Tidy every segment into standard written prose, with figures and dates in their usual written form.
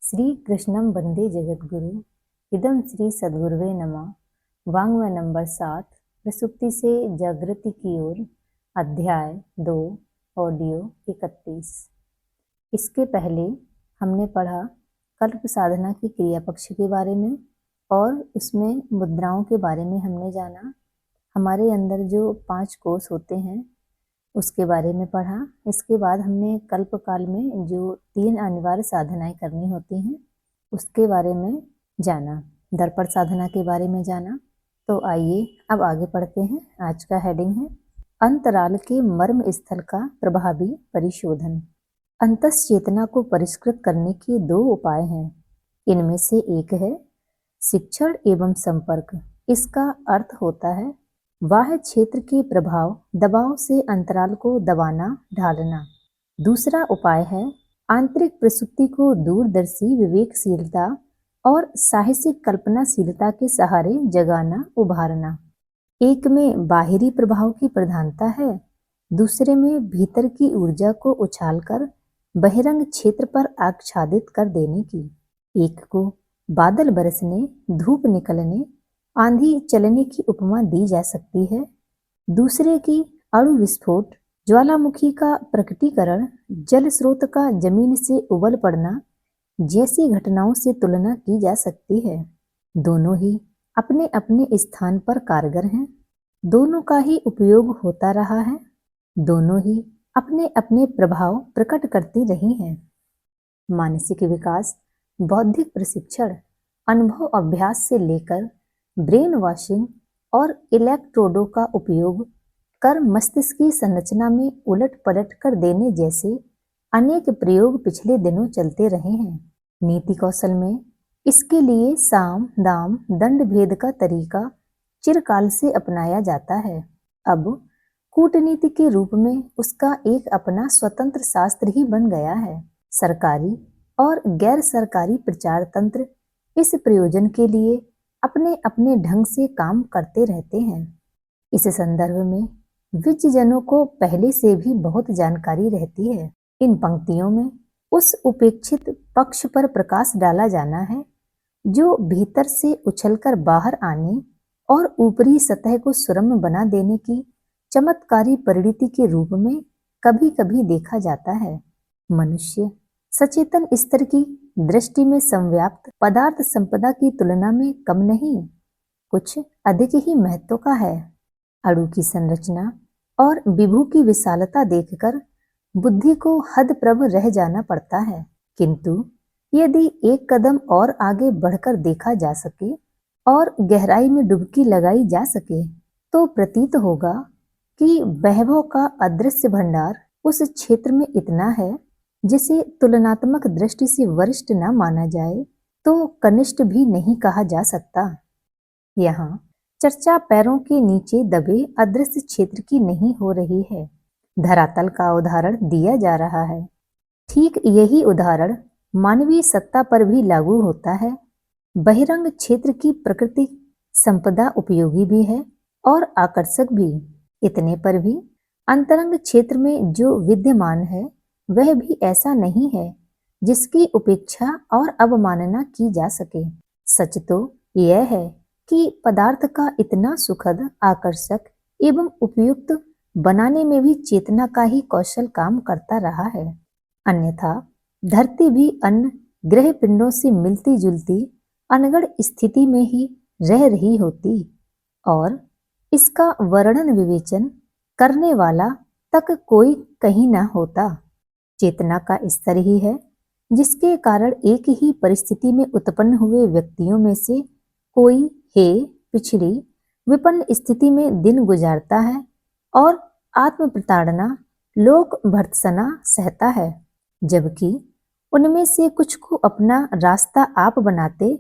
श्री कृष्णं वंदे जगद्गुरु। इदं श्री सद्गुरुवे नमः। वाङ्मय नंबर 7, प्रसुप्ति से जागृति की ओर, अध्याय 2, ऑडियो 31। इसके पहले हमने पढ़ा कल्प साधना की क्रिया पक्ष के बारे में और उसमें मुद्राओं के बारे में हमने जाना। हमारे अंदर जो 5 कोष होते हैं उसके बारे में पढ़ा। इसके बाद हमने कल्प काल में जो 3 अनिवार्य साधनाएं करनी होती हैं उसके बारे में जाना। दर्पण साधना के बारे में जाना। तो आइए अब आगे पढ़ते हैं। आज का हेडिंग है अंतराल के मर्म स्थल का प्रभावी परिशोधन। अंतस चेतना को परिष्कृत करने के 2 उपाय हैं। इनमें से एक है शिक्षण एवं संपर्क। इसका अर्थ होता है बाह्य क्षेत्र के प्रभाव दबाव से अंतराल को दबाना ढालना। दूसरा उपाय है आंतरिक प्रसुप्ति को दूरदर्शी विवेकशीलता और साहसिक कल्पनाशीलता के सहारे जगाना उभारना। एक में बाहरी प्रभाव की प्रधानता है, दूसरे में भीतर की ऊर्जा को उछालकर बहिरंग क्षेत्र पर आच्छादित कर देने की। एक को बादल बरसने, धूप निकलने, आंधी चलने की उपमा दी जा सकती है, दूसरे की अणु विस्फोट, ज्वालामुखी का प्रकटीकरण, जल स्रोत का जमीन से उबल पड़ना जैसी घटनाओं से तुलना की जा सकती है। दोनों ही अपने अपने स्थान पर कारगर हैं, दोनों का ही उपयोग होता रहा है, दोनों ही अपने अपने प्रभाव प्रकट करती रही हैं। मानसिक विकास, बौद्धिक प्रशिक्षण, अनुभव अभ्यास से लेकर ब्रेन वॉशिंग और इलेक्ट्रोडों का उपयोग कर मस्तिष्क की संरचना में उलट पलट कर देने जैसे अनेक प्रयोग पिछले दिनों चलते रहे हैं। नीति कौशल में इसके लिए साम दाम दंड भेद का तरीका चिरकाल से अपनाया जाता है। अब कूटनीति के रूप में उसका एक अपना स्वतंत्र शास्त्र ही बन गया है। सरकारी और गैर सरकारी प्रचार तंत्र इस प्रयोजन के लिए अपने अपने ढंग से काम करते रहते हैं। इस संदर्भ में विज्ञजनों को पहले से भी बहुत जानकारी रहती है। इन पंक्तियों में उस उपेक्षित पक्ष पर प्रकाश डाला जाना है जो भीतर से उछलकर बाहर आने और ऊपरी सतह को सुरम्य बना देने की चमत्कारी परिणति के रूप में कभी कभी देखा जाता है। मनुष्य सचेतन स्तर की दृष्टि में संव्याप्त पदार्थ संपदा की तुलना में कम नहीं, कुछ अधिक ही महत्व का है। अणु की संरचना और विभु की विशालता देखकर बुद्धि को हदप्रभ रह जाना पड़ता है, किंतु यदि एक कदम और आगे बढ़कर देखा जा सके और गहराई में डुबकी लगाई जा सके तो प्रतीत होगा कि वैभव का अदृश्य भंडार उस क्षेत्र में इतना है जिसे तुलनात्मक दृष्टि से वरिष्ठ न माना जाए तो कनिष्ठ भी नहीं कहा जा सकता। यहाँ चर्चा पैरों के नीचे दबे अदृश्य क्षेत्र की नहीं हो रही है, धरातल का उदाहरण दिया जा रहा है। ठीक यही उदाहरण मानवीय सत्ता पर भी लागू होता है। बहिरंग क्षेत्र की प्रकृति संपदा उपयोगी भी है और आकर्षक भी, इतने पर भी अंतरंग क्षेत्र में जो विद्यमान है वह भी ऐसा नहीं है जिसकी उपेक्षा और अवमानना की जा सके। सच तो यह है कि पदार्थ का इतना सुखद, आकर्षक एवं उपयुक्त बनाने में भी चेतना का ही कौशल काम करता रहा है। अन्यथा धरती भी अन्य ग्रह पिंडों से मिलती जुलती अनगढ़ स्थिति में ही रह रही होती और इसका वर्णन विवेचन करने वाला तक कोई कहीं न होता। चेतना का स्तर ही है जिसके कारण एक ही परिस्थिति में उत्पन्न हुए व्यक्तियों में से कोई हे पिछड़ी विपन्न स्थिति में दिन गुजारता है और आत्म प्रताड़ना, लोक भर्त्सना सहता है, जबकि उनमें से कुछ को अपना रास्ता आप बनाते,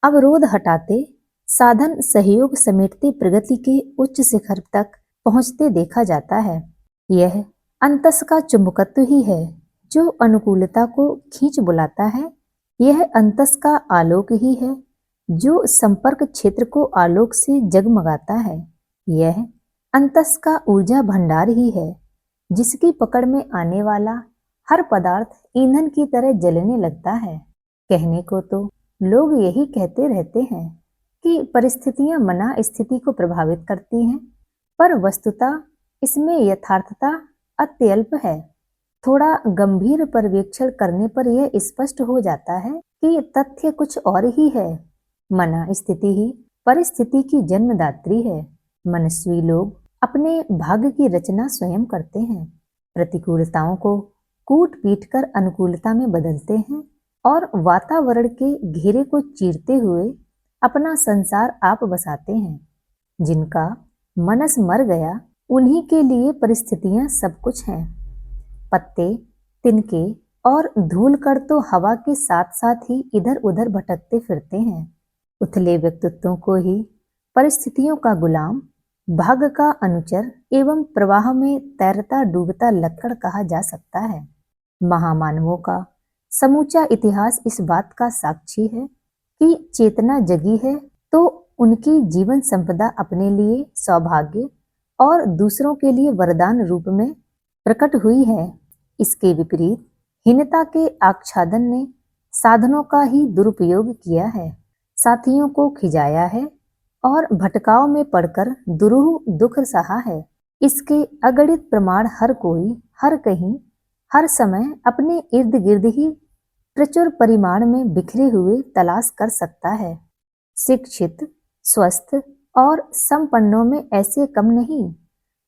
अवरोध हटाते, साधन सहयोग समेटते प्रगति के उच्च शिखर तक पहुंचते देखा जाता है। यह अंतस का चुंबकत्व ही है जो अनुकूलता को खींच बुलाता है। यह अंतस का आलोक ही है जो संपर्क क्षेत्र को आलोक से जगमगाता है। यह अंतस का ऊर्जा भंडार ही है जिसकी पकड़ में आने वाला हर पदार्थ ईंधन की तरह जलने लगता है। कहने को तो लोग यही कहते रहते हैं कि परिस्थितियां मना स्थिति को प्रभावित करती हैं, पर वस्तुतः इसमें यथार्थता अत्यल्प है। थोड़ा गंभीर पर्यवेक्षण करने पर यह स्पष्ट हो जाता है कि तथ्य कुछ और ही है। मना स्थिति ही परिस्थिति की जन्मदात्री है। मनस्वी लोग अपने भाग्य की रचना स्वयं करते हैं, प्रतिकूलताओं को कूट पीट कर अनुकूलता में बदलते हैं और वातावरण के घेरे को चीरते हुए अपना संसार आप बसाते हैं। जिनका मनस मर गया उन्हीं के लिए परिस्थितियां सब कुछ हैं। पत्ते, तिनके और धूल कण तो हवा के साथ साथ ही इधर उधर भटकते फिरते हैं। उथले व्यक्तित्वों को ही परिस्थितियों का गुलाम, भाग्य का अनुचर एवं प्रवाह में तैरता डूबता लक्कड़ कहा जा सकता है। महामानवों का समूचा इतिहास इस बात का साक्षी है कि चेतना जगी है तो उनकी जीवन संपदा अपने लिए सौभाग्य और दूसरों के लिए वरदान रूप में प्रकट हुई है। इसके विपरीत हीनता के आच्छादन ने साधनों का ही दुरुपयोग किया है, साथियों को खिजाया है और भटकाव में पड़कर दुरूह दुख सहा है। इसके अगणित प्रमाण हर कोई, हर कहीं, हर समय अपने इर्द गिर्द ही प्रचुर परिमाण में बिखरे हुए तलाश कर सकता है। शिक्षित, स्वस्थ और संपन्नों में ऐसे कम नहीं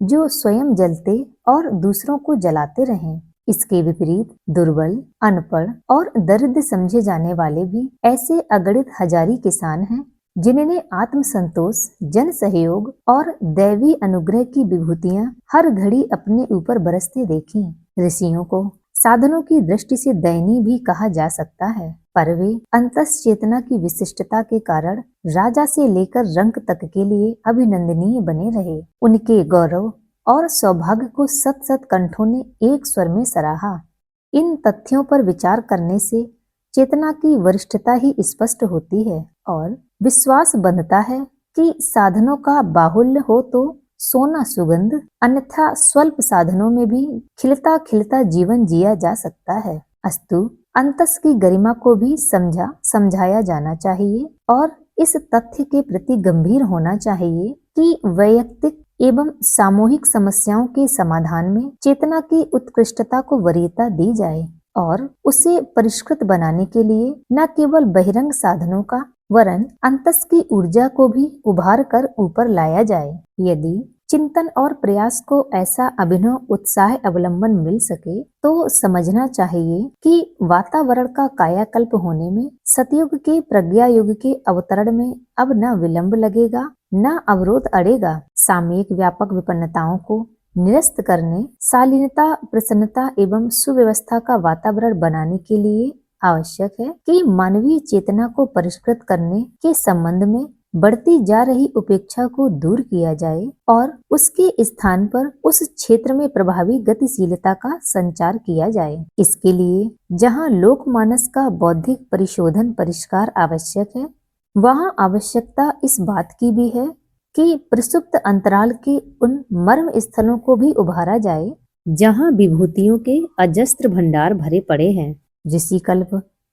जो स्वयं जलते और दूसरों को जलाते रहें। इसके विपरीत दुर्बल, अनपढ़ और दरिद्र समझे जाने वाले भी ऐसे अगणित हजारी किसान हैं जिन्हें आत्मसंतोष, जन सहयोग और दैवी अनुग्रह की विभूतियां हर घड़ी अपने ऊपर बरसते देखी। ऋषियों को साधनों की दृष्टि से दयनीय भी कहा जा सकता है, पर वे अंतस चेतना की विशिष्टता के कारण राजा से लेकर रंक तक के लिए अभिनंदनीय बने रहे। उनके गौरव और सौभाग्य को सत सत कंठों ने एक स्वर में सराहा। इन तथ्यों पर विचार करने से चेतना की वरिष्ठता ही स्पष्ट होती है और विश्वास बंधता है कि साधनों का बाहुल्य हो तो सोना सुगंध, अन्यथा स्वल्प साधनों में भी खिलता खिलता जीवन जिया जा सकता है। अस्तु अंतस की गरिमा को भी समझाया जाना चाहिए और इस तथ्य के प्रति गंभीर होना चाहिए कि वैयक्तिक एवं सामूहिक समस्याओं के समाधान में चेतना की उत्कृष्टता को वरीयता दी जाए और उसे परिष्कृत बनाने के लिए न केवल बहिरंग साधनों का वरन अंतस की ऊर्जा को भी उभार कर ऊपर लाया जाए। यदि चिंतन और प्रयास को ऐसा अभिनव उत्साह अवलंबन मिल सके तो समझना चाहिए कि वातावरण का कायाकल्प होने में सतयुग के प्रज्ञा युग के अवतरण में अब न विलंब लगेगा न अवरोध अड़ेगा। सामयिक व्यापक विपन्नताओं को निरस्त करने, शालीनता, प्रसन्नता एवं सुव्यवस्था का वातावरण बनाने के लिए आवश्यक है कि मानवीय चेतना को परिष्कृत करने के संबंध में बढ़ती जा रही उपेक्षा को दूर किया जाए और उसके स्थान पर उस क्षेत्र में प्रभावी गतिशीलता का संचार किया जाए। इसके लिए जहाँ लोकमानस का बौद्धिक परिशोधन परिष्कार आवश्यक है, वहाँ आवश्यकता इस बात की भी है कि प्रसुप्त अंतराल के उन मर्म स्थलों को भी उभारा जाए जहाँ विभूतियों के अजस्त्र भंडार भरे पड़े हैं। ऋषिकल्प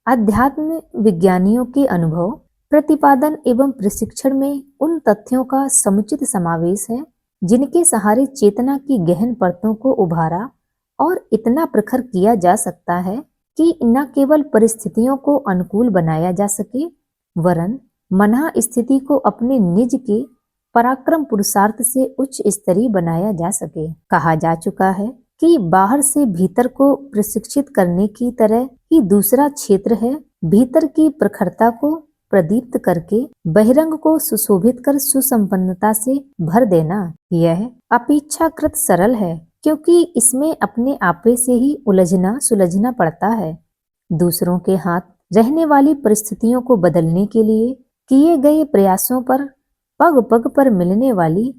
अध्यात्म विज्ञानियों के अनुभव, प्रतिपादन एवं प्रशिक्षण में उन तथ्यों का समुचित समावेश है जिनके सहारे चेतना की गहन परतों को उभारा और इतना प्रखर किया जा सकता है कि न केवल परिस्थितियों को अनुकूल बनाया जा सके वरन मना स्थिति को अपने निज के पराक्रम पुरुषार्थ से उच्च स्तरीय बनाया जा सके। कहा जा चुका है कि बाहर से भीतर को प्रशिक्षित करने की तरह ही दूसरा क्षेत्र है भीतर की प्रखरता को प्रदीप्त करके बहिरंग को सुशोभित कर सुसंपन्नता से भर देना। यह अपेक्षाकृत सरल है क्योंकि इसमें अपने आपे से ही उलझना सुलझना पड़ता है। दूसरों के हाथ रहने वाली परिस्थितियों को बदलने के लिए किए गए प्रयासों पर पग पग पर मिलने वाली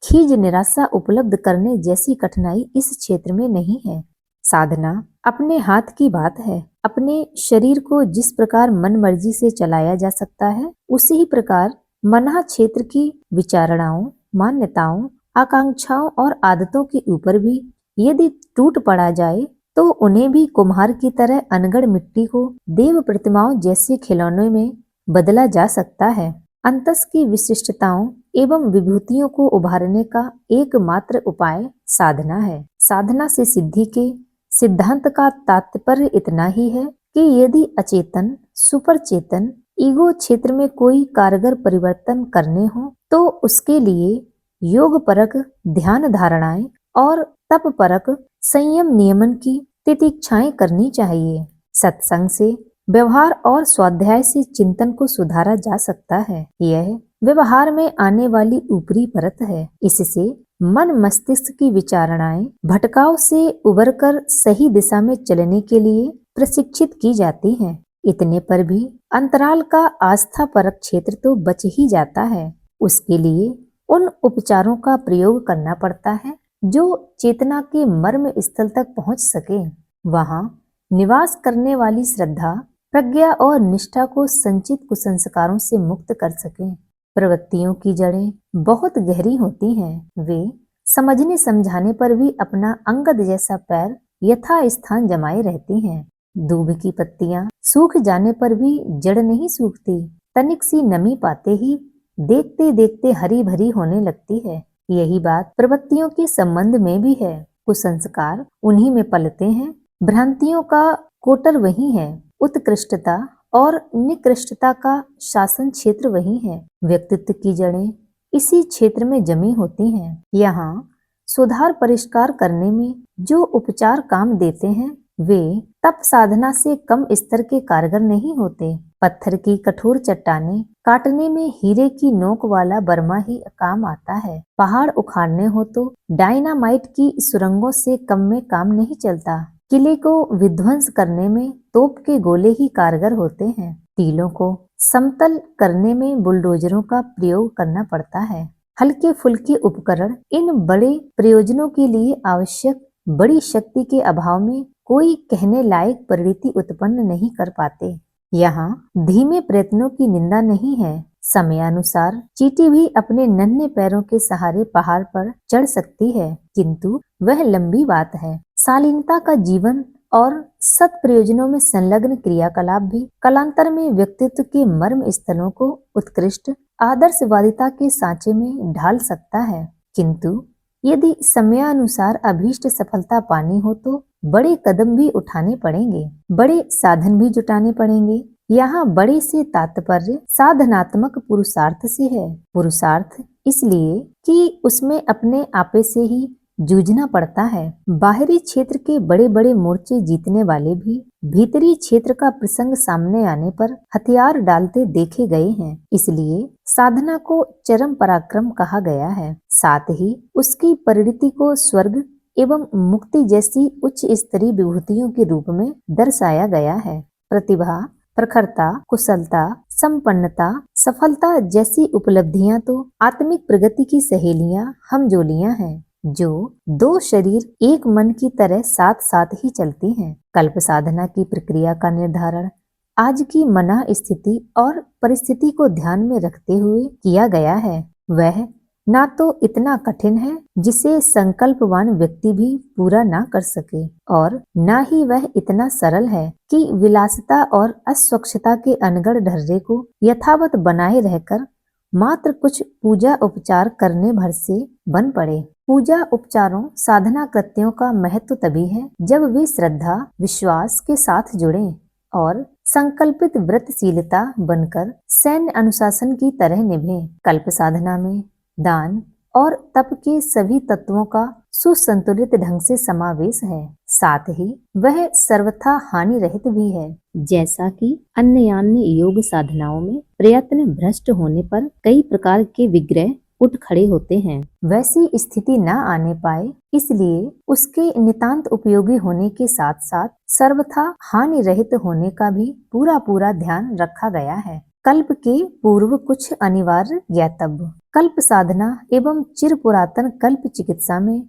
खीज निराशा उपलब्ध करने जैसी कठिनाई इस क्षेत्र में नहीं है। साधना अपने हाथ की बात है। अपने शरीर को जिस प्रकार मन मर्जी से चलाया जा सकता है उसी ही प्रकार मना क्षेत्र की विचारणाओं, मान्यताओं, आकांक्षाओं और आदतों के ऊपर भी यदि टूट पड़ा जाए तो उन्हें भी कुम्हार की तरह अनगढ़ मिट्टी को देव प्रतिमाओं जैसे खिलौनों में बदला जा सकता है। अंतस की विशिष्टताओं एवं विभूतियों को उभारने का एकमात्र उपाय साधना है। साधना से सिद्धि के सिद्धांत का तात्पर्य इतना ही है कि यदि अचेतन सुपर चेतन ईगो क्षेत्र में कोई कारगर परिवर्तन करने हो तो उसके लिए योग परक ध्यान धारणाएं और तप परक संयम नियमन की तितिक्षाएं करनी चाहिए। सत्संग से व्यवहार और स्वाध्याय से चिंतन को सुधारा जा सकता है। यह व्यवहार में आने वाली ऊपरी परत है। इससे मन मस्तिष्क की विचारणाएं भटकाव से उबरकर सही दिशा में चलने के लिए प्रशिक्षित की जाती हैं। इतने पर भी अंतराल का आस्था परक क्षेत्र तो बच ही जाता है। उसके लिए उन उपचारों का प्रयोग करना पड़ता है जो चेतना के मर्म स्थल तक पहुंच सके। वहां निवास करने वाली श्रद्धा प्रज्ञा और निष्ठा को संचित कुसंस्कारों से मुक्त कर सके। प्रवृत्तियों की जड़ें बहुत गहरी होती हैं। वे समझने समझाने पर भी अपना अंगद जैसा पैर यथा स्थान जमाए रहती हैं। दूब की पत्तियां सूख जाने पर भी जड़ नहीं सूखती, तनिक सी नमी पाते ही देखते देखते हरी भरी होने लगती है। यही बात प्रवृत्तियों के संबंध में भी है। कुसंस्कार उन्हीं में पलते हैं। भ्रांतियों का कोटर वही है। उत्कृष्टता और निकृष्टता का शासन क्षेत्र वही है। व्यक्तित्व की जड़ें इसी क्षेत्र में जमी होती हैं। यहाँ सुधार परिष्कार करने में जो उपचार काम देते हैं वे तप साधना से कम स्तर के कारगर नहीं होते। पत्थर की कठोर चट्टानें काटने में हीरे की नोक वाला बर्मा ही काम आता है। पहाड़ उखाड़ने हो तो डायनामाइट की सुरंगों से कम में काम नहीं चलता। किले को विध्वंस करने में तोप के गोले ही कारगर होते हैं। टीलों को समतल करने में बुलडोजरों का प्रयोग करना पड़ता है। हल्के फुल्के उपकरण इन बड़े प्रयोजनों के लिए आवश्यक बड़ी शक्ति के अभाव में कोई कहने लायक परिणति उत्पन्न नहीं कर पाते। यहाँ धीमे प्रयत्नों की निंदा नहीं है। समयानुसार चींटी भी अपने नन्हे पैरों के सहारे पहाड़ पर चढ़ सकती है, किंतु वह लंबी बात है। शालीनता का जीवन और सत प्रयोजनों में संलग्न क्रियाकलाप भी कालांतर में व्यक्तित्व के मर्म स्थलों को उत्कृष्ट आदर्शवादिता के सांचे में ढाल सकता है। किंतु यदि समयानुसार अभीष्ट सफलता पानी हो तो बड़े कदम भी उठाने पड़ेंगे, बड़े साधन भी जुटाने पड़ेंगे। यहाँ बड़े से तात्पर्य साधनात्मक पुरुषार्थ से है। पुरुषार्थ इसलिए कि उसमें अपने आपे से ही जूझना पड़ता है। बाहरी क्षेत्र के बड़े बड़े मोर्चे जीतने वाले भी भीतरी क्षेत्र का प्रसंग सामने आने पर हथियार डालते देखे गए हैं। इसलिए साधना को चरम पराक्रम कहा गया है। साथ ही उसकी परिणति को स्वर्ग एवं मुक्ति जैसी उच्च स्तरीय विभूतियों के रूप में दर्शाया गया है। प्रतिभा, प्रखरता, कुशलता, संपन्नता, सफलता जैसी उपलब्धियां तो आत्मिक प्रगति की सहेलियां हमजोलियां हैं, जो दो शरीर एक मन की तरह साथ साथ ही चलती हैं। कल्प साधना की प्रक्रिया का निर्धारण आज की मना स्थिति और परिस्थिति को ध्यान में रखते हुए किया गया है। वह ना तो इतना कठिन है जिसे संकल्पवान व्यक्ति भी पूरा ना कर सके, और ना ही वह इतना सरल है कि विलासिता और अस्वच्छता के अनगढ़ ढर्रे को यथावत बनाए रहकर मात्र कुछ पूजा उपचार करने भर से बन पड़े। पूजा उपचारों साधना कृत्यों का महत्व तभी है जब वे श्रद्धा विश्वास के साथ जुड़े और संकल्पित व्रतशीलता बनकर सैन्य अनुशासन की तरह निभे। कल्प साधना में दान और तप के सभी तत्वों का सुसंतुलित ढंग से समावेश है। साथ ही वह सर्वथा हानि रहित भी है। जैसा कि अन्य योग साधनाओं में प्रयत्न भ्रष्ट होने पर कई प्रकार के विग्रह उठ खड़े होते हैं, वैसी स्थिति न आने पाए, इसलिए उसके नितांत उपयोगी होने के साथ साथ सर्वथा हानि रहित होने का भी पूरा ध्यान रखा गया है। कल्प के पूर्व कुछ अनिवार्य ज्ञातव्य। कल्प साधना एवं चिर पुरातन कल्प चिकित्सा में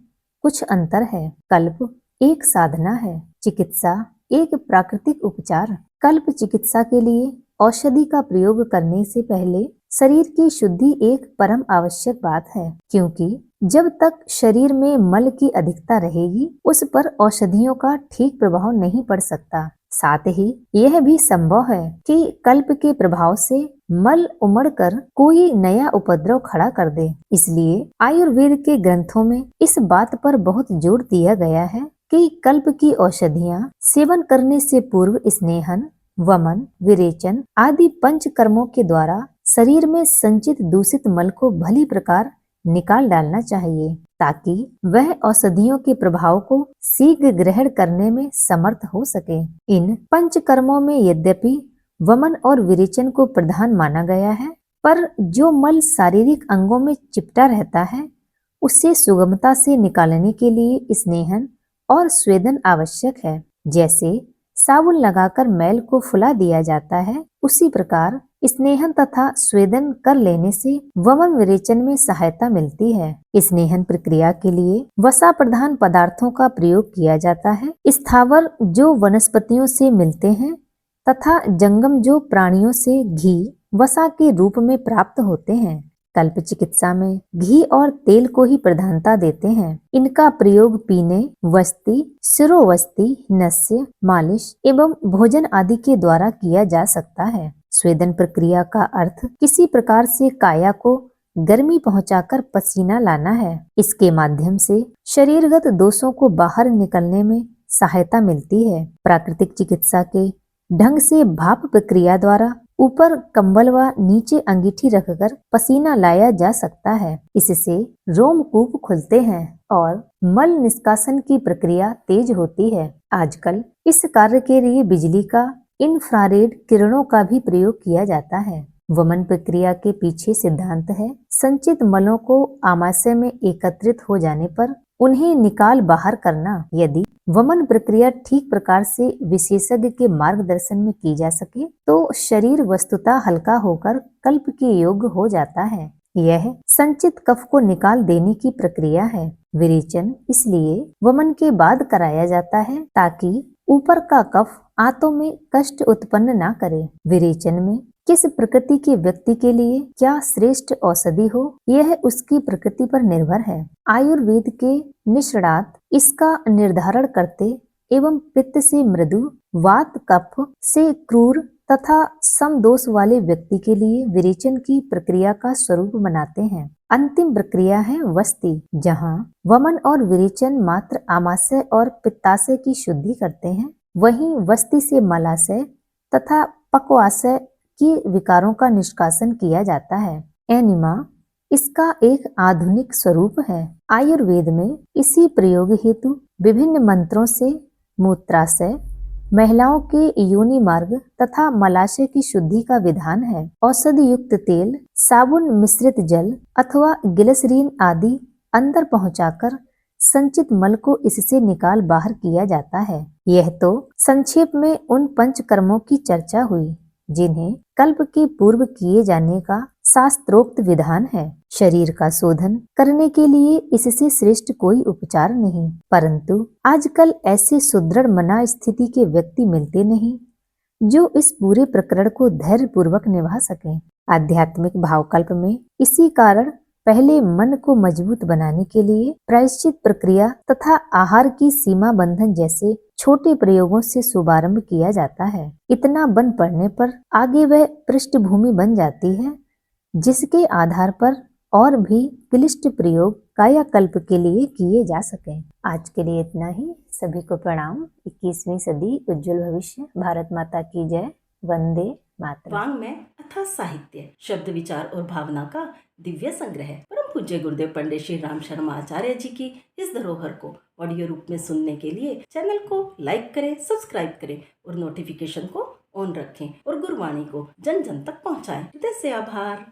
कुछ अंतर है। कल्प एक साधना है, चिकित्सा एक प्राकृतिक उपचार। कल्प चिकित्सा के लिए औषधि का प्रयोग करने से पहले शरीर की शुद्धि एक परम आवश्यक बात है, क्योंकि जब तक शरीर में मल की अधिकता रहेगी उस पर औषधियों का ठीक प्रभाव नहीं पड़ सकता। साथ ही यह भी संभव है कि कल्प के प्रभाव से मल उमड़ कर कोई नया उपद्रव खड़ा कर दे। इसलिए आयुर्वेद के ग्रंथों में इस बात पर बहुत जोर दिया गया है कि कल्प की औषधियां सेवन करने से पूर्व स्नेहन, वमन, विरेचन आदि पंच कर्मों के द्वारा शरीर में संचित दूषित मल को भली प्रकार निकाल डालना चाहिए, ताकि वह औषधियों के प्रभाव को शीघ्र ग्रहण करने में समर्थ हो सके। इन पंच कर्मों में यद्यपि वमन और विरेचन को प्रधान माना गया है, पर जो मल शारीरिक अंगों में चिपटा रहता है उसे सुगमता से निकालने के लिए स्नेहन और स्वेदन आवश्यक है। जैसे साबुन लगाकर मैल को फुला दिया जाता है, उसी प्रकार स्नेहन तथा स्वेदन कर लेने से वमन विरेचन में सहायता मिलती है। स्नेहन प्रक्रिया के लिए वसा प्रधान पदार्थों का प्रयोग किया जाता है। स्थावर जो वनस्पतियों से मिलते हैं तथा जंगम जो प्राणियों से घी वसा के रूप में प्राप्त होते हैं। कल्प चिकित्सा में घी और तेल को ही प्रधानता देते हैं। इनका प्रयोग पीने, वस्ति, शिरोवस्ति, नस्य, मालिश एवं भोजन आदि के द्वारा किया जा सकता है। स्वेदन प्रक्रिया का अर्थ किसी प्रकार से काया को गर्मी पहुंचाकर पसीना लाना है। इसके माध्यम से शरीरगत दोषों को बाहर निकलने में सहायता मिलती है। प्राकृतिक चिकित्सा के ढंग से भाप प्रक्रिया द्वारा ऊपर कंबल व नीचे अंगीठी रखकर पसीना लाया जा सकता है। इससे रोमकूप खुलते हैं और मल निष्कासन की प्रक्रिया तेज होती है। आजकल इस कार्य के लिए बिजली का इंफ्रारेड किरणों का भी प्रयोग किया जाता है। वमन प्रक्रिया के पीछे सिद्धांत है संचित मलों को आमाशय में एकत्रित हो जाने पर उन्हें निकाल बाहर करना। यदि वमन प्रक्रिया ठीक प्रकार से विशेषज्ञ के मार्गदर्शन में की जा सके तो शरीर वस्तुतः हल्का होकर कल्प के योग्य हो जाता है। यह संचित कफ को निकाल देने की प्रक्रिया है। विरेचन इसलिए वमन के बाद कराया जाता है ताकि ऊपर का कफ आंतों में कष्ट उत्पन्न ना करे। विरेचन में किस प्रकृति के व्यक्ति के लिए क्या श्रेष्ठ औषधि हो, यह उसकी प्रकृति पर निर्भर है। आयुर्वेद के निष्णात इसका निर्धारण करते एवं पित्त से मृदु, वात कफ से क्रूर तथा समदोष वाले व्यक्ति के लिए विरेचन की प्रक्रिया का स्वरूप बनाते हैं। अंतिम प्रक्रिया है वस्ति, जहाँ वमन और विरेचन मात्र आमाशय और पित्ताशय की शुद्धि करते हैं, वहीं वस्ति से मलाशय तथा पक्वाशय की विकारों का निष्कासन किया जाता है। एनिमा इसका एक आधुनिक स्वरूप है। आयुर्वेद में इसी प्रयोग हेतु विभिन्न मंत्रों से मूत्राशय, महिलाओं के योनि मार्ग तथा मलाशय की शुद्धि का विधान है। औषधि युक्त तेल, साबुन मिश्रित जल अथवा ग्लिसरीन आदि अंदर पहुंचाकर संचित मल को इससे निकाल बाहर किया जाता है। यह तो संक्षेप में उन पंच कर्मों की चर्चा हुई जिन्हें कल्प के पूर्व किए जाने का शास्त्रोक्त विधान है। शरीर का शोधन करने के लिए इससे श्रेष्ठ कोई उपचार नहीं, परंतु आजकल ऐसे सुदृढ़ मना स्थिति के व्यक्ति मिलते नहीं जो इस पूरे प्रकरण को धैर्य पूर्वक निभा सकें। आध्यात्मिक भावकल्प में इसी कारण पहले मन को मजबूत बनाने के लिए प्रायश्चित प्रक्रिया तथा आहार की सीमा बंधन जैसे छोटे प्रयोगों से शुभारंभ किया जाता है। इतना बन पड़ने पर आगे वह पृष्ठभूमि बन जाती है जिसके आधार पर और भी क्लिष्ट प्रयोग कायाकल्प के लिए किए जा सकें। आज के लिए इतना ही। सभी को प्रणाम। 21वीं सदी उज्जवल भविष्य। भारत माता की जय। वंदे मातरम। वाङ्मय अथवा साहित्य, शब्द विचार और भावना का दिव्य संग्रह। परम पूज्य गुरुदेव पंडित श्री राम शर्मा आचार्य जी की इस धरोहर को ऑडियो रूप में सुनने के लिए चैनल को लाइक करें, सब्सक्राइब करें और नोटिफिकेशन को ऑन रखें और गुरुवाणी को जन जन तक पहुंचाएं। हृदय से आभार।